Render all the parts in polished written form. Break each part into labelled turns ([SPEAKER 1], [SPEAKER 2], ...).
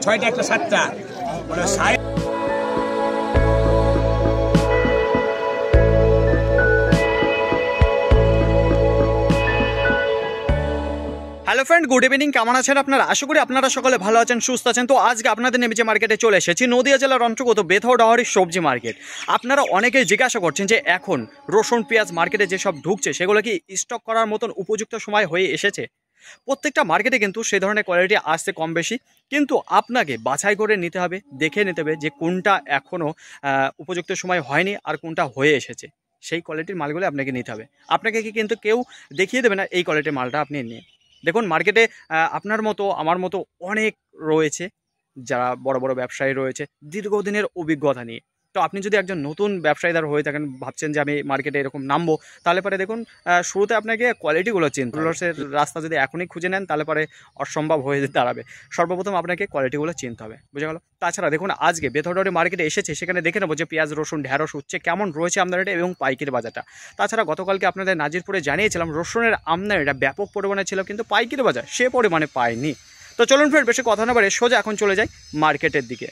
[SPEAKER 1] ছয়টা একটা 7টা
[SPEAKER 2] hello friend, good evening. কেমন আছেন আপনারা? আশা করি আপনারা সকলে ভালো আছেন, সুস্থ আছেন। তো আজকে আপনাদের নেমেছে মার্কেটে চলে এসেছি, নদিয়া জেলার অন্তর্গত বেথুয়াডাহারি সবজি মার্কেট। আপনারা অনেকেই জিজ্ঞাসা করছেন যে এখন রসুন পেঁয়াজ মার্কেটে যেসব ঢুকছে সেগুলো কি স্টক করার মতন উপযুক্ত সময় হয়ে এসেছে? প্রত্যেকটা মার্কেটে কিন্তু সেই ধরনের কোয়ালিটি আসছে কম বেশি, কিন্তু আপনাকে বাছাই করে নিতে হবে, দেখে নিতে হবে যে কোনটা এখনও উপযুক্ত সময় হয়নি আর কোনটা হয়ে এসেছে। সেই কোয়ালিটির মালগুলো আপনাকে নিতে হবে। আপনাকে কি কিন্তু কেউ দেখিয়ে দেবে না এই কোয়ালিটির মালটা আপনি নিয়ে। দেখুন, মার্কেটে আপনার মতো আমার মতো অনেক রয়েছে যারা বড় বড় ব্যবসায়ী রয়েছে দীর্ঘদিনের অভিজ্ঞতা নিয়ে। তো আপনি যদি একজন নতুন ব্যবসায়ীদার হয়ে থাকেন, ভাবছেন যে আমি মার্কেটে এরকম নামবো, তাহলে পরে দেখুন শুরুতে আপনাকে কোয়ালিটিগুলো চিনতে হবে। লসের রাস্তা যদি এখনই খুঁজে নেন তাহলে পরে অসম্ভব হয়ে দাঁড়াবে। সর্বপ্রথম আপনাকে কোয়ালিটিগুলো চিনতে হবে, বুঝে গেল? তাছাড়া দেখুন, আজকে বেথুয়াডাহারি মার্কেটে এসেছে, সেখানে দেখে নেবো যে পেঁয়াজ রসুন ঢেঁড়স উচ্ছে কেমন রয়েছে আমদানিটা এবং পাইকারি বাজারটা। তাছাড়া গতকালকে আপনাদের নাজিরপুরে জানিয়েছিলাম রসুনের আমদানিটা ব্যাপক পরিমাণে ছিল, কিন্তু পাইকারি বাজার সে পরিমাণে পায়নি। তো চলুন ফ্রেন্ড, বেশি কথা না বাড়িয়ে সোজা এখন চলে যাই মার্কেটের দিকে।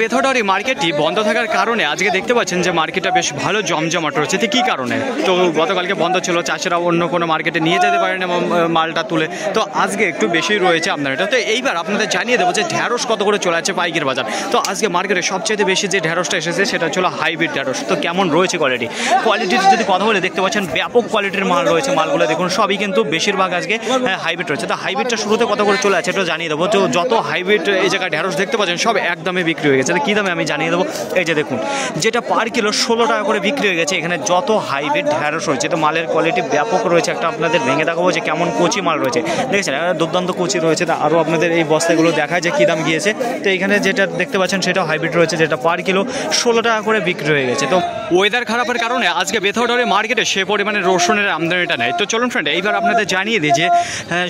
[SPEAKER 2] বেথুয়াডাহারি মার্কেটটি বন্ধ থাকার কারণে আজকে দেখতে পাচ্ছেন যে মার্কেটটা বেশ ভালো জমজমাট রয়েছে। তো কী কারণে? তো গতকালকে বন্ধ ছিল, চাষিরা অন্য কোনো মার্কেটে নিয়ে যেতে পারেন মালটা তুলে, তো আজকে একটু বেশি রয়েছে আপনারা। তো এইবার আপনাদের জানিয়ে দেবো যে ঢ্যাঁড়স কত করে চলে আছে পাইকারি বাজার। তো আজকে মার্কেটে সবচেয়ে বেশি যে ঢ্যাঁড়সটা এসেছে সেটা ছিল হাইব্রিড ঢ্যাঁড়স। তো কেমন রয়েছে কোয়ালিটির যদি কথা বলে দেখতে পাচ্ছেন ব্যাপক কোয়ালিটির মাল রয়েছে। মালগুলো দেখুন সবই কিন্তু বেশিরভাগ আজকে হাইব্রিড রয়েছে। তো হাইব্রিডটা শুরুতে কত করে চলে আছে এটা জানিয়ে দেবো। তো যত হাইব্রিড এই জায়গায় ঢ্যাঁড়স দেখতে পাচ্ছেন সব একদমে বিক্রি হয়ে গেছে। কী দামে আমি জানিয়ে দেবো। এই যে দেখুন, যেটা পার কিলো 16 টাকা করে বিক্রি হয়ে গেছে। এখানে যত হাইব্রিড ঢ্যাঁড়স রয়েছে, তো মালের কোয়ালিটি ব্যাপক রয়েছে। একটা আপনাদের ভেঙে দেখাবো যে কেমন কচি মাল রয়েছে, দেখেছেন দুর্দান্ত কচি রয়েছে। তা আরও আপনাদের এই বস্তাগুলো দেখায় যে কী দাম গিয়েছে। তো এখানে যেটা দেখতে পাচ্ছেন সেটা হাইব্রিড রয়েছে, যেটা পার কিলো 16 টাকা করে বিক্রি হয়ে গেছে। তো ওয়েদার খারাপের কারণে আজকে বেথুয়াডাহারি মার্কেটে সে পরিমাণে রসুনের আমদানিটা নেই। তো চলুন ফ্রেন্ড, এইবার আপনাদের জানিয়ে দিই যে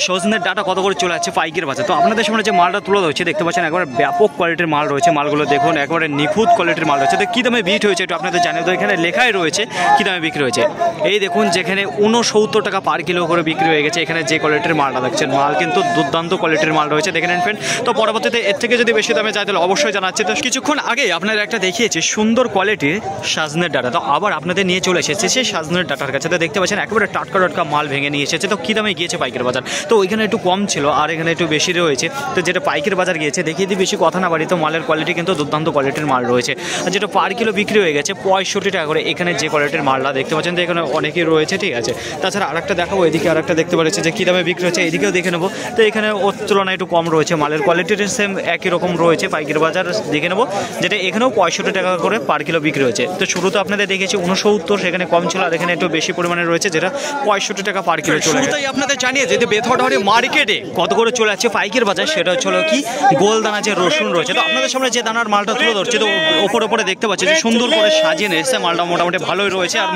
[SPEAKER 2] সজনের ডাটা কত করে চলে যাচ্ছে পাইকারি বাজার। তো আপনাদের সামনে যে মালটা তুলে ধরছে দেখতে পাচ্ছেন একবারে ব্যাপক কোয়ালিটির মাল রয়েছে। মালগুলো দেখুন একবারে নিখুঁত কোয়ালিটির মাল রয়েছে। তো কী দামে বিট হয়েছে একটু আপনাদের জানিয়ে দেবো। এখানে লেখাই রয়েছে কী দামে বিক্রি হয়েছে। এই দেখুন, যেখানে 69 টাকা পার কিলো করে বিক্রি হয়ে গেছে। এখানে যে কোয়ালিটির মালটা দেখছেন, মাল কিন্তু দুর্দান্ত কোয়ালিটির মাল রয়েছে, দেখে নেন ফ্রেন্ড। তো পরবর্তীতে এর থেকে যদি বেশি দামে যায় তাহলে অবশ্যই জানাচ্ছি। তো কিছুক্ষণ আগে আপনাদের একটা দেখিয়েছি সুন্দর কোয়ালিটির সাজনের ডাটা, তো আবার আপনাদের নিয়ে চলে এসেছে সেই সাজনের ডাটার কাছে। তো দেখতে পাচ্ছেন একেবারে টাটকা টাটকা মাল ভেঙে নিয়ে এসেছে। তো কী দামে গিয়েছে পাইকারি বাজার? তো ওইখানে একটু কম ছিল আর এখানে একটু বেশি রয়েছে। তো যেটা পাইকারি বাজার গিয়েছে দেখিয়ে দিই, বেশি কথা না বাড়ি। তো মালের কোয়ালিটি কিন্তু দুর্দান্ত কোয়ালিটির মাল রয়েছে, যেটা পার কিলো বিক্রি হয়ে গেছে 65 টাকা করে। এখানে যে কোয়ালিটির মালটা দেখতে পাচ্ছেন তো এখানে অনেকই রয়েছে, ঠিক আছে। তাছাড়া আরেকটা দেখাবো, এদিকে আরেকটা দেখতে পাচ্ছি যে কী দামে বিক্রি হচ্ছে, এদিকেও দেখে নেবো। তো এখানে ওর তুলনায় একটু কম রয়েছে, মালের কোয়ালিটির সেম একই রকম রয়েছে। পাইকারি বাজার দেখে নেবো, যেটা এখানেও 65 টাকা করে পার কিলো বিক্রি হয়েছে। তো শুরুতে আপনাদের দেখেছি 69, সেখানে কম ছিল, আর এখানে একটু বেশি পরিমাণে রয়েছে, যেটা 65 টাকা পার কিলো চলে গেছে। আপনাদের জানিয়ে যে বেথুয়াডাহারি মার্কেটে কত করে চলে যাচ্ছে পাইকারি বাজার, সেটা হচ্ছে কি গোলদানা যে রসুন রয়েছে। তো আপনাদের সামনে যে দানার মালটা তুলে ধরছে, তো ওপরে দেখতে পাচ্ছি যে সুন্দর করে সাজিয়ে নিয়েছে মালটা, মোটামুটি ভালোই রয়েছে। আর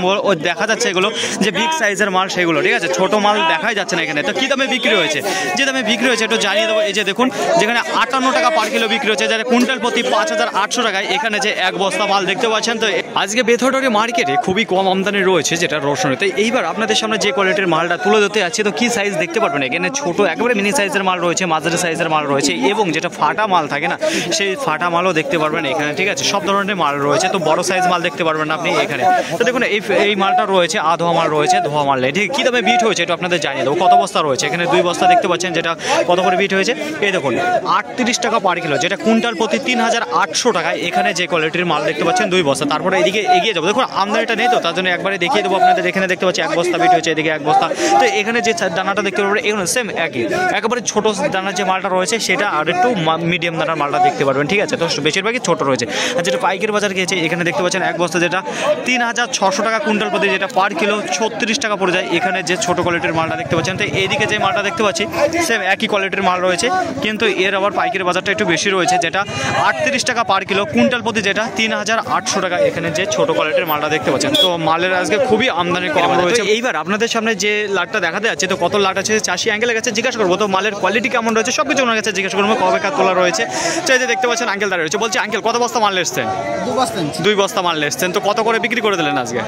[SPEAKER 2] দেখা যাচ্ছে এগুলো যে বিগ সাইজের মাল সেগুলো, ঠিক আছে, ছোট মাল দেখাই যাচ্ছে না এখানে। তো কী দামে বিক্রি হয়েছে, যে দামে বিক্রি হয়েছে একটু জানিয়ে দেবো। এই যে দেখুন, যেখানে 58 টাকা পার কিলো বিক্রি হচ্ছে, যারা কুইন্টাল প্রতি 5800 টাকায় এখানে যে এক বস্তা মাল দেখতে পাচ্ছেন। তো আজকে বেথুয়াডাহারি মার্কেটে খুবই কম আমদানি রয়েছে যেটা রসুনের। তো এইবার আপনাদের সামনে যে কোয়ালিটির মালটা তুলে ধরতে যাচ্ছে, তো কী সাইজ দেখতে পারবেন। এখানে ছোট একেবারে মিনি সাইজের মাল রয়েছে, মাঝারি সাইজের মাল রয়েছে, এবং যেটা ফাটা মাল থাকে না সেই ফাটা মালও দেখতে পারবেন এখানে, ঠিক আছে। সব ধরনের মাল রয়েছে। তো বড় সাইজ মাল দেখতে পারবেন আপনি এখানে। তো দেখুন এই মালটা রয়েছে, ধোয়া মাল রয়েছে, ধোয়া মাল নেই, ঠিক। কী দামে বিট হয়েছে এটা আপনাদের জানিয়ে দেবো। কত বস্তা রয়েছে এখানে? 2 বস্তা দেখতে পাচ্ছেন, যেটা কত করে বিট হয়েছে। এই দেখুন 38 টাকা পার কিলো, যেটা কুইন্টাল প্রতি 3800 টাকায় এখানে যে কোয়ালিটির মাল দেখতে পাচ্ছেন 2 বস্তা। তারপরে এদিকে এগিয়ে যাবো, দেখুন আমদানিটা নেই তো তার জন্য একবারে দেখিয়ে দেবো আপনাদের। এখানে দেখতে পাচ্ছি 1 বস্তা বিট হয়েছে, এদিকে 1 বস্তা। তো এখানে যে দানাটা দেখতে পারবেন এখানে সেম একই, একেবারে ছোটো দানার যে মালটা রয়েছে সেটা আর একটু মিডিয়াম দানার মালটা দেখতে পারবেন, ঠিক আছে। তো বেশিরভাগই ছোট রয়েছে। আর যেটা পাইকারি বাজার গিয়েছে এখানে দেখতে পাচ্ছেন 1 বস্তা, যেটা 3600 টাকা কুইন্টাল প্রতি, যেটা পার কিলো 36 টাকা পড়ে যায়। এখানে যে ছোটো কোয়ালিটির মালটা দেখতে পাচ্ছেন, তো এইদিকে যে মালটা দেখতে পাচ্ছি সেম একই কোয়ালিটির মাল রয়েছে, কিন্তু এর আবার পাইকারি বাজারটা একটু বেশি রয়েছে, যেটা 38 টাকা পার কিলো কুইন্টাল প্রতি, যেটা 3800 টাকা এখানে যে ছোটো কোয়ালিটির মালটা দেখতে পাচ্ছেন। তো মালের আজকে খুবই আমদানি কম রয়েছে। এইবার আপনাদের সামনে যে লাটটা দেখাতে যাচ্ছে, তো কত লাট আছে চাষি আঙ্কেলের কাছে জিজ্ঞাসা করবো। তো মালের কোয়ালিটি কেমন রয়েছে সব কিছু ওনার কাছে জিজ্ঞাসা করবো, কবে কাজ তোলা রয়েছে। তো এই যে দেখতে পাচ্ছেন আঙ্কেল দাঁড়িয়ে রয়েছে। রয়েছে। বলছি আঙ্কেল কত বস্তা মাল এসছেন?
[SPEAKER 1] 2 বস্তা
[SPEAKER 2] 2 বস্তা মাল এসছেন, তো কত করে বিক্রি করে দিলেন আজকে?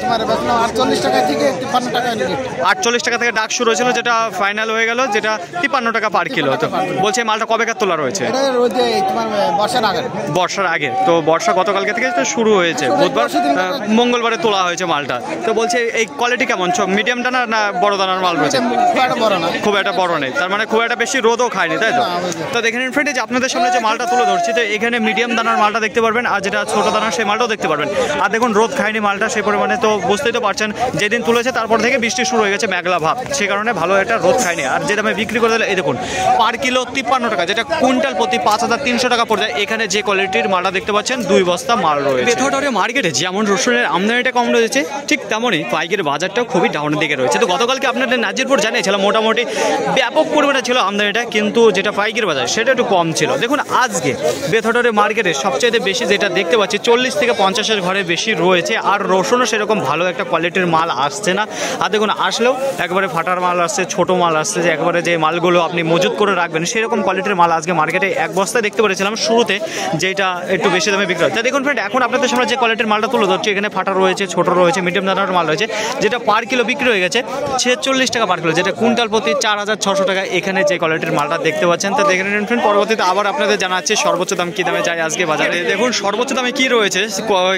[SPEAKER 1] তোমার 48 টাকা থেকে 53 টাকা
[SPEAKER 2] 48 টাকা থেকে ডাক শুরু হয়েছিল, যেটা ফাইনাল হয়ে গেল, যেটা 53 টাকা পার কিলো। তো বলছি এই মালটা কবেকার তোলা রয়েছে?
[SPEAKER 1] এটা রোদে তোমার বর্ষার আগে।
[SPEAKER 2] বর্ষার আগে, তো বর্ষা গতকালকে থেকে তো শুরু হয়েছে, বুধবার মঙ্গলবারে তোলা হয়েছে মালটা। তো বলছে এই কোয়ালিটি কেমন, মিডিয়াম দানার না বড় দানার মাল রয়েছে? খুব একটা বড় নেই, তার মানে খুব একটা বেশি রোদও খায়নি, তাই তো? তো দেখেন ফ্রেন্ড, যে আপনাদের সামনে যে মালটা তুলে ধরছি, তো এখানে মিডিয়াম দানার মালটা দেখতে পারবেন, আর যেটা ছোট দানার সেই মালটাও দেখতে পারবেন। আর দেখুন রোদ খায়নি মালটা সেই পরিমাণে, তো বুঝতেই তো পারছেন যেদিন তুলেছে তারপর থেকে বৃষ্টি শুরু হয়ে গেছে, মেঘলা ভাব, সেই কারণে ভালো একটা রোদ খায়নি। আর যে দামে বিক্রি করে দিলে এই দেখুন পার কিলো 53 টাকা, যেটা কুইন্টাল প্রতি 5300 টাকা পড়ে যায়। এখানে যে কোয়ালিটির মালটা দেখতে পাচ্ছেন 2 বস্তা মাল রয়েছে। বেথরডারে মার্কেটে যেমন রসুনের আমদানিটা কম রয়েছে, ঠিক তেমনই পাইকারি বাজারটাও খুবই ডাউনের দিকে রয়েছে। তো গতকালকে আপনাদের নাজিরপুর জানিয়েছিলাম মোটামুটি ব্যাপক পরিমাণে ছিল আমদানিটা, কিন্তু যেটা পাইকারি বাজার সেটা একটু কম ছিল। দেখুন আজকে বেথরডারে মার্কেটে সবচেয়ে বেশি যেটা দেখতে পাচ্ছি 40 থেকে 50-এর ঘরে বেশি রয়েছে। আর রসুনও সেরকম ভালো একটা কোয়ালিটির মাল আসছে না। আর দেখুন আসলেও একবারে ফাটার মাল আসছে, ছোট মাল আসছে, যে একবারে যে মালগুলো আপনি মজুত করে রাখবেন সেরকম কোয়ালিটির মাল আজকে মার্কেটে এক বস্তায় দেখতে পেরেছিলাম শুরুতে, যেটা একটু বেশি দামে বিক্রি হয়। দেখুন ফ্রেন্ড, এখন আপনাদের সামনে যে কোয়ালিটির মালটা তুলে ধরছি, এখানে ফাটা রয়েছে, ছোট রয়েছে, মিডিয়াম দানার মাল রয়েছে, যেটা পার কিলো বিক্রি হয়ে গেছে 46 টাকা পার কিলো, যেটা কুইন্টাল প্রতি 4600 টাকা। এখানে যে কোয়ালিটির মালটা দেখতে পাচ্ছেন, তো দেখে নিন ফ্রেন্ড। পরবর্তীতে আবার আপনাদের জানাচ্ছি সর্বোচ্চ দাম কী দামে যায় আজকে বাজারে। দেখুন সর্বোচ্চ দামে কী রয়েছে,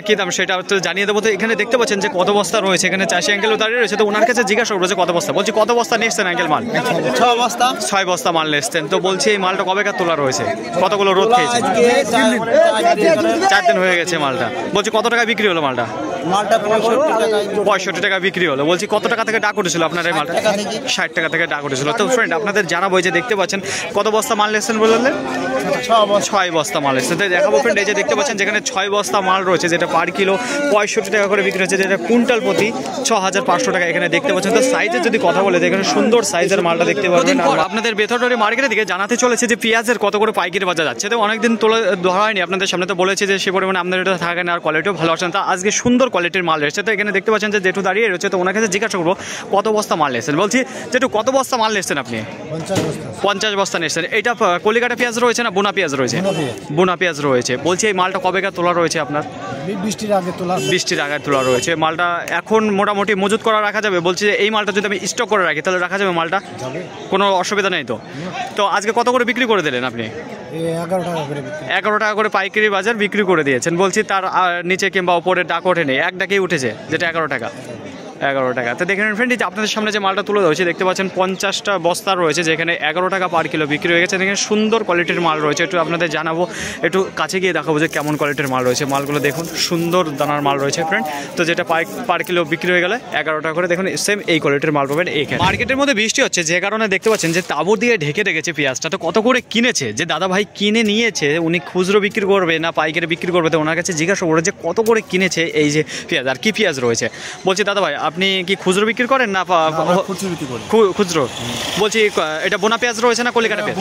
[SPEAKER 2] কী দাম সেটা তো জানিয়ে দেবো। তো এখানে দেখতে পাচ্ছেন যে কত বস্তা রয়েছে, এখানে চাষি আঙ্কেলও দাঁড়িয়ে রয়েছে, তো ওনার কাছে জিজ্ঞাসা করবো যে কত বস্তা। বলছি কত বস্তা নিয়ে এসছেন আঙ্কেল মাল?
[SPEAKER 1] 6 বস্তা
[SPEAKER 2] 6 বস্তা মাল নিয়ে এসছেন। তো বলছি এই মালটা কবেকার তোলা রয়েছে, কতগুলো রোদ খেয়েছে? 4 দিন হয়ে গেছে মালটা। বলছি কত টাকা বিক্রি হলো মালটা?
[SPEAKER 1] মালটা
[SPEAKER 2] 65 টাকা বিক্রি হলো। বলছি কত টাকা থেকে ডাক উঠেছিল আপনার এই মালটা? 60 টাকা থেকে ডাক উঠেছিল। তো ফ্রেন্ড আপনাদের জানাবো, যে দেখতে পাচ্ছেন কত বস্তা মাল এসছেন বললেন? 6 বস্তা মাল এসছে। তাই দেখাবো ফ্রেন্ড, এই যে দেখতে পাচ্ছেন যেখানে 6 বস্তা মাল রয়েছে, যেটা পার কিলো 65 টাকা করে বিক্রি হচ্ছে, যেটা কুইন্টাল প্রতি 6500 টাকা এখানে দেখতে পাচ্ছেন। তো সাইজের যদি কথা বলে, এখানে সুন্দর সাইজের মালটা দেখতে পাচ্ছেন। আপনাদের বেথরডারি মার্কেটের দিকে জানাতে চলেছে যে পেঁয়াজের কত করে পাইকারি বাজার যাচ্ছে। তো অনেকদিন তোলা ধরা হয়নি, আপনাদের সামনে তো বলেছে যে সে পরিমাণে আমদানিটা থাকে না, আর কোয়ালিটিও ভালো আসে না। তা আজকে সুন্দর কোয়ালিটির মাল এসেছে। তো এখানে দেখতে পাচ্ছেন যে জেঠু দাঁড়িয়ে রয়েছে, তো ওনার কাছে জিজ্ঞাসা করবো কত বস্তা মাল এসেছেন। বলছি জেঠু কত বস্তা মাল এসেছেন আপনি? 50 বস্তা নিয়েছেন। এটা কলিকাটা পেঁয়াজ রয়েছে না বোনা পেঁয়াজ রয়েছে? বোনা পেঁয়াজ রয়েছে। বলছি এই মালটা কবেকার তোলা রয়েছে আপনার?
[SPEAKER 1] বৃষ্টির আগে
[SPEAKER 2] তোলা রয়েছে। মালটা এখন মোটামুটি মজুত করা রাখা যাবে? বলছি যে এই মালটা যদি আমি স্টক করে রাখি তাহলে রাখা যাবে মালটা? কোনো অসুবিধা নেই তো? তো আজকে কত করে বিক্রি করে দিলেন আপনি? 11 টাকা করে পাইকারি বাজার বিক্রি করে দিয়েছেন। বলছি তার নিচে কিংবা ওপরে ডাক ওঠেনি, এক ডাকেই উঠেছে, যেটা 11 টাকা। 11 টাকা। তো দেখেন ফ্রেন্ড, যে আপনাদের সামনে যে মালটা তুলে ধরেছে দেখতে পাচ্ছেন 50টা বস্তা রয়েছে, যেখানে 11 টাকা পার কিলো বিক্রি হয়ে গেছে। এখানে সুন্দর কোয়ালিটির মাল রয়েছে, একটু আপনাদের জানাবো, একটু কাছে গিয়ে দেখাবো যে কেমন কোয়ালিটির মাল রয়েছে। মালগুলো দেখুন সুন্দর দানার মাল রয়েছে ফ্রেন্ড। তো যেটা পার কিলো বিক্রি হয়ে গেলে 11 টাকা করে, দেখুন সেম এই কোয়ালিটির মাল পাবেন এইখানে। মার্কেটের মধ্যে বৃষ্টি হচ্ছে, যে কারণে দেখতে পাচ্ছেন যে তাঁবু দিয়ে ঢেকে রেখেছে পেঁয়াজটা। তো কত করে কিনেছে, যে দাদা ভাই কিনে নিয়েছে, উনি খুচরো বিক্রি করবে না পাইকারি বিক্রি করবে, তো ওনার কাছে জিজ্ঞাসা করে যে কত করে কিনেছে এই যে পেঁয়াজ, আর কি পেঁয়াজ রয়েছে। বলছি দাদা ভাই আপনি কি খুচরো বিক্রি করেন না খুচরো? বলছি এটা বোনা পেঁয়াজ রয়েছে না কলিকাটা পেঁয়াজ?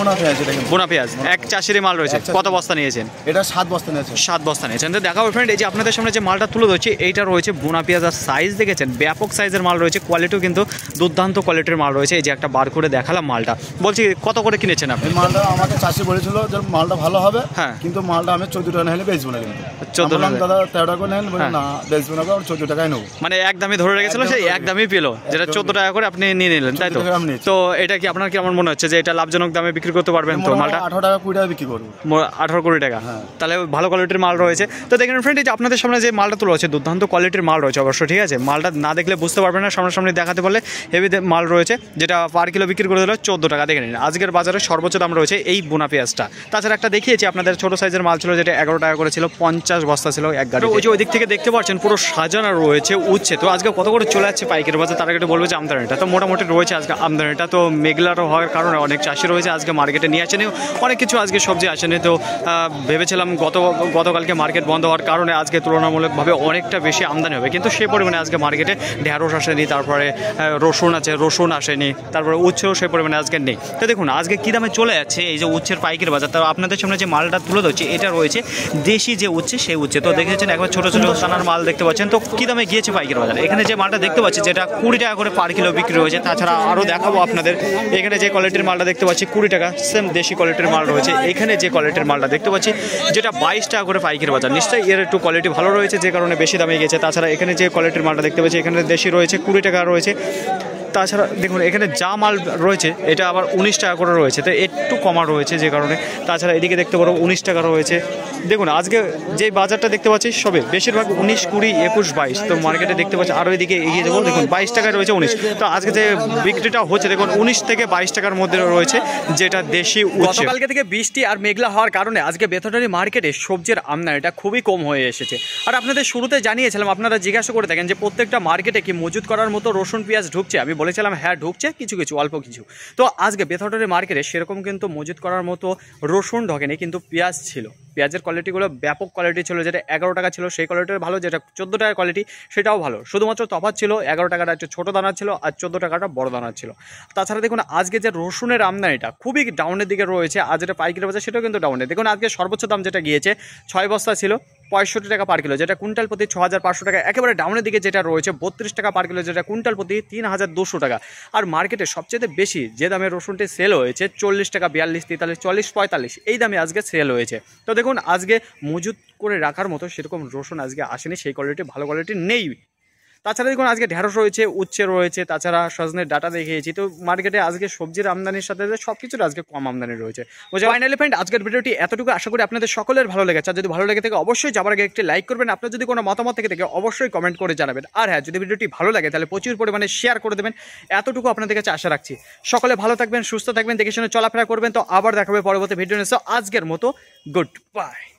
[SPEAKER 2] বোনা পেঁয়াজ। এক চাষির মাল রয়েছে। কত বস্তা নিয়েছেন?
[SPEAKER 1] এটা 7 বস্তা নিয়েছেন।
[SPEAKER 2] 7 বস্তা নিয়েছেন। তো দেখাবো ফ্রেন্ড, এই যে আপনাদের সামনে যে মালটা তুলে ধরছি এইটা রয়েছে বোনা পেঁয়াজ। আর সাইজ দেখেছেন ব্যাপক সাইজের মাল রয়েছে, কোয়ালিটিও কিন্তু দুর্দান্ত কোয়ালিটির মাল রয়েছে। এই যে একটা বার করে দেখালাম মালটা। বলছি কত করে কিনেছেন আপনি?
[SPEAKER 1] মালটা আমাকে চাষি বলেছিল যে মালটা ভালো হবে,
[SPEAKER 2] হ্যাঁ,
[SPEAKER 1] কিন্তু মালটা আমি 14 টাকা নিলে বেচবো না। কিন্তু
[SPEAKER 2] 14 টাকা
[SPEAKER 1] দাদা 13 টাকা নেন, না বেচবো না, 14 টাকায় নেবো।
[SPEAKER 2] মানে একদমই ধরে রেখেছিল, সেই একদমই পেলো, যেটা 14 টাকা করে আপনি নিয়ে নিলেন, তাই তো? তো এটা কি আপনার কেমন মনে হচ্ছে যে এটা লাভজনক দামে বিক্রি করতে পারবেন তো মালটা? 18 টাকা 20 টাকা বিক্রি করবো। 18-20 টাকা, তাহলে ভালো কোয়ালিটির মাল রয়েছে। তো দেখেন ফ্রেন্ড, এই যে আপনাদের সামনে যে মালটা তুলে হচ্ছে দুর্দান্ত কোয়ালিটির মাল রয়েছে অবশ্য, ঠিক আছে? মালটা না দেখলে বুঝতে পারবেন না, সামনাসামনি দেখাতে পারলে হেভি মাল রয়েছে, যেটা পার কিলো বিক্রি করে দিল 14 টাকা। দেখে নিন আজকের বাজারে সর্বোচ্চ দাম রয়েছে এই বোনা পেঁয়াজটা। তাছাড়া একটা দেখিয়েছি আপনাদের ছোট সাইজের মাল ছিল, যেটা 11 টাকা করে ছিল, 50 বস্তা ছিল এক গাড়ি। ওই যে ওই দিক থেকে দেখতে পাচ্ছেন পুরো সাজানো রয়েছে উচ্ছে। তো আজকে কত করে চলে যাচ্ছে পাইকারি বাজার, তার আগে বলবো যে আমদানিটা তো মোটামুটি রয়েছে আজকে। আমদানিটা তো মেঘলারও হওয়ার কারণে অনেক চাষি রয়েছে আজকে মার্কেটে নিয়ে আসেনি, অনেক কিছু আজকে সবজি আসেনি। তো ভেবেছিলাম গতকালকে মার্কেট বন্ধ হওয়ার কারণে আজকে তুলনামূলকভাবে অনেকটা বেশি আমদানি হবে, কিন্তু সে পরিমাণে আজকে মার্কেটে ঢেঁড়স আসেনি, তারপরে রসুন আছে, রসুন আসেনি, তারপরে উচ্ছেও সে পরিমাণে আজকে নেই। তো দেখুন আজকে কী দামে চলে যাচ্ছে এই যে উচ্ছের পাইকারি বাজার। তো আপনাদের সামনে যে মালটা তুলে ধরছি এটা রয়েছে দেশি যে উচ্ছে, সেই উচ্ছে। তো দেখেছেন একবার ছোটো ছোটো দানার মাল দেখতে পাচ্ছেন। তো কী দামে গিয়েছে পাইকারি বাজার? এখানে যে মালটা মালটা দেখতে পাচ্ছি যেটা 20 টাকা করে পার কিলো বিক্রি হয়েছে। তাছাড়া আরও দেখাবো আপনাদের, এখানে যে কোয়ালিটির মালটা দেখতে পাচ্ছি 20 টাকা, সেম দেশি কোয়ালিটির মাল রয়েছে। এখানে যে কোয়ালিটির মালটা দেখতে পাচ্ছি যেটা 22 টাকা করে পাইকারি বাজার, নিশ্চয়ই এর একটু কোয়ালিটি ভালো রয়েছে যে কারণে বেশি দামে গেছে। তাছাড়া এখানে যে কোয়ালিটির মালটা দেখতে পাচ্ছি এখানে দেশি রয়েছে 20 টাকা রয়েছে। তাছাড়া দেখুন এখানে যা মাল রয়েছে এটা আবার 19 টাকা করে রয়েছে, তো একটু কমা রয়েছে যে কারণে। তাছাড়া এদিকে দেখতে পারো 19 টাকা রয়েছে। দেখুন আজকে যে বাজারটা দেখতে পাচ্ছি সবে বেশিরভাগ 19, 20, 21, 22, তো মার্কেটে দেখতে পাচ্ছি আরও এদিকে এগিয়ে যাবো। দেখুন 22 টাকায় রয়েছে 19, তো আজকে যে বিক্রিটা হচ্ছে দেখুন 19 থেকে 22 টাকার মধ্যে রয়েছে, যেটা দেশি। গতকালকে থেকে বৃষ্টি আর মেঘলা হওয়ার কারণে আজকে বেথরডারি মার্কেটে সবজির আমদানিটা খুবই কম হয়ে এসেছে। আর আপনাদের শুরুতে জানিয়েছিলাম, আপনারা জিজ্ঞাসা করে থাকেন যে প্রত্যেকটা মার্কেটে কি মজুত করার মতো রসুন পেঁয়াজ ঢুকছে। আমি বলেছিলাম হ্যাঁ ঢুকছে, কিছু কিছু অল্প কিছু। তো আজকে বেথরডারি মার্কেটে সেরকম কিন্তু মজুত করার মতো রসুন ঢোকেনি, কিন্তু পেঁয়াজ ছিল। পেঁয়াজের কোয়ালিটিগুলো ব্যাপক কোয়ালিটি ছিল, যেটা 11 টাকা ছিল সেই কোয়ালিটির ভালো, যেটা 14 টাকার কোয়ালিটি সেটাও ভালো। শুধুমাত্র তফাৎ ছিল 11 টাকাটা একটু ছোটো দানার ছিল আর 14 টাকাটা বড় দানার ছিল। তাছাড়া দেখুন আজকে যে রসুনের আমদানিটা খুবই ডাউনের দিকে রয়েছে, আর যেটা পাইকারি বাজার সেটাও কিন্তু ডাউনে। দেখুন আজকে সর্বোচ্চ দাম যেটা গিয়েছে 6 বস্তা ছিল 65 টাকা পার কিলো, যেটা কুইন্টাল প্রতি 6500 টাকা। একেবারে ডাউনের দিকে যেটা রয়েছে 32 টাকা পার কিলো, যেটা কুইন্টাল প্রতি 3200 টাকা। আর মার্কেটে সবচেয়ে বেশি যে দামে রসুনটি সেল হয়েছে 40 টাকা, 42, 43, 40, 45 এই দামে আজকে সেল হয়েছে। তো দেখুন আজকে মজুত করে রাখার মতো সেরকম রসুন আজকে আসেনি, সেই কোয়ালিটি ভালো কোয়ালিটি নেই। তাছাড়া দেখুন আজকে ঢেঁড়স রয়েছে, উচ্ছে রয়েছে, তাছাড়া সজনের ডাটা দেখিয়েছি। তো মার্কেটে আজকে সবজির আমদানির সাথে সব কিছুর আজকে কম আমদানি রয়েছে। ফাইনালি ফ্রেন্ড আজকের ভিডিওটি এতটুকু, আশা করি আপনাদের সকলের ভালো লেগেছে। আর যদি ভালো লেগে থাকে অবশ্যই যাবার আগে একটি লাইক করবেন। আপনার যদি কোনো মতামত থেকে থাকে অবশ্যই কমেন্ট করে জানাবেন। আর হ্যাঁ, যদি ভিডিওটি ভালো লাগে তাহলে প্রচুর পরিমাণে শেয়ার করে দেবেন, এতটুকু আপনাদের কাছে আশা রাখছি। সকলে ভালো থাকবেন, সুস্থ থাকবেন, দেখে শুনে চলাফেরা করবেন। তো আবার দেখাবে পরবর্তী ভিডিও নিয়ে। আজকের মতো গুড বাই।